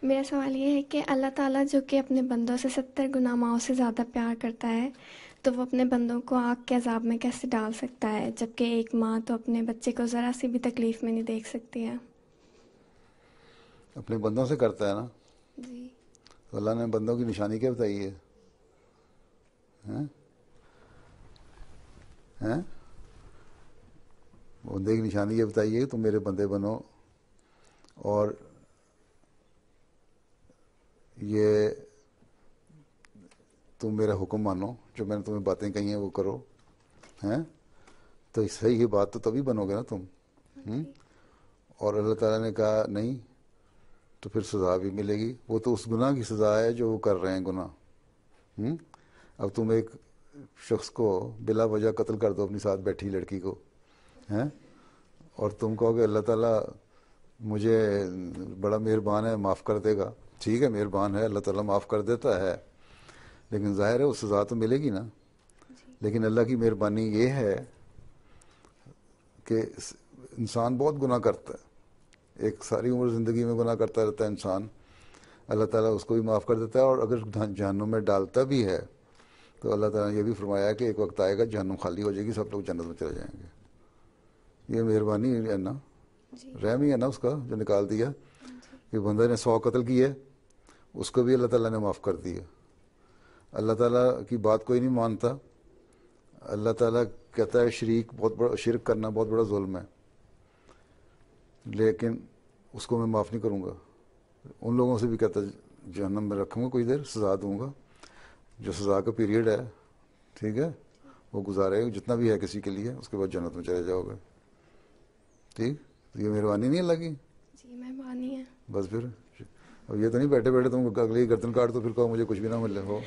میرا سوال یہ ہے کہ اللہ تعالیٰ جو کہ اپنے بندوں سے 70 گنا ماؤں سے زیادہ پیار کرتا ہے، تو وہ اپنے بندوں کو آگ کے عذاب میں کیسے ڈال سکتا ہے، جبکہ ایک ماں تو اپنے بچے کو ذرا سی بھی تکلیف میں نہیں دیکھ سکتی ہے؟ اپنے بندوں سے کرتا ہے نا، جی تو اللہ نے بندوں کی نشانی کیا بتائی ہے؟ ہیں؟ ہیں؟ بندے کی نشانی یہ بتائی ہے کہ تم میرے بندے بنو، اور یہ تم میرا حکم مانو، جو میں نے تمہیں باتیں کہی ہیں وہ کرو، ہیں؟ تو صحیح ہی بات تو تبھی بنو گے نا تم. ہم؟ جی اور اللہ تعالیٰ نے کہا نہیں تو پھر سزا بھی ملے گی. وہ تو اس گناہ کی سزا ہے جو وہ کر رہے ہیں گناہ. ہم؟ اب تم ایک شخص کو بلا وجہ قتل کر دو، اپنی ساتھ بیٹھی لڑکی کو، ہیں؟ اور تم کہو کہ اللہ تعالیٰ مجھے بڑا مہربان ہے، معاف کر دے گا. ٹھیک ہے، مہربان ہے، اللہ تعالیٰ معاف کر دیتا ہے، لیکن ظاہر ہے وہ سزا تو ملے گی نا. جی لیکن اللہ کی مہربانی یہ ہے کہ انسان بہت گناہ کرتا ہے، ایک ساری عمر زندگی میں گناہ کرتا رہتا ہے انسان. اللہ تعالیٰ اس کو بھی معاف کر دیتا ہے، اور اگر جہنم میں ڈالتا بھی ہے تو اللہ تعالیٰ نے یہ بھی فرمایا ہے کہ ایک وقت آئے گا جہنم خالی ہو جائے گی، سب لوگ جنت میں چلے جائیں گے. یہ مہربانی ہے نا، جی رحم ہی ہے نا اس کا جو نکال دیا. جی کہ بندے نے 100 قتل کیے، اس کو بھی اللہ تعالیٰ نے معاف کر دیا. اللہ تعالیٰ کی بات کوئی نہیں مانتا. اللہ تعالیٰ کہتا ہے شریک بہت بڑا، شرک کرنا بہت بڑا ظلم ہے، لیکن اس کو میں معاف نہیں کروں گا. ان لوگوں سے بھی کہتا ہے جہنم میں رکھوں گا، کوئی دیر سزا دوں گا، جو سزا کا پیریڈ ہے، ٹھیک ہے، وہ گزارے گا جتنا بھی ہے کسی کے لیے، اس کے بعد جنت میں چلے جاؤ گے. ٹھیک، یہ مہربانی نہیں اللہ کی. جی مہربانی ہے. بس پھر اب یہ تو نہیں بیٹھے بیٹھے تم اگلی گردن کاٹ دو پھر کہو مجھے کچھ بھی نہ ملے ہو.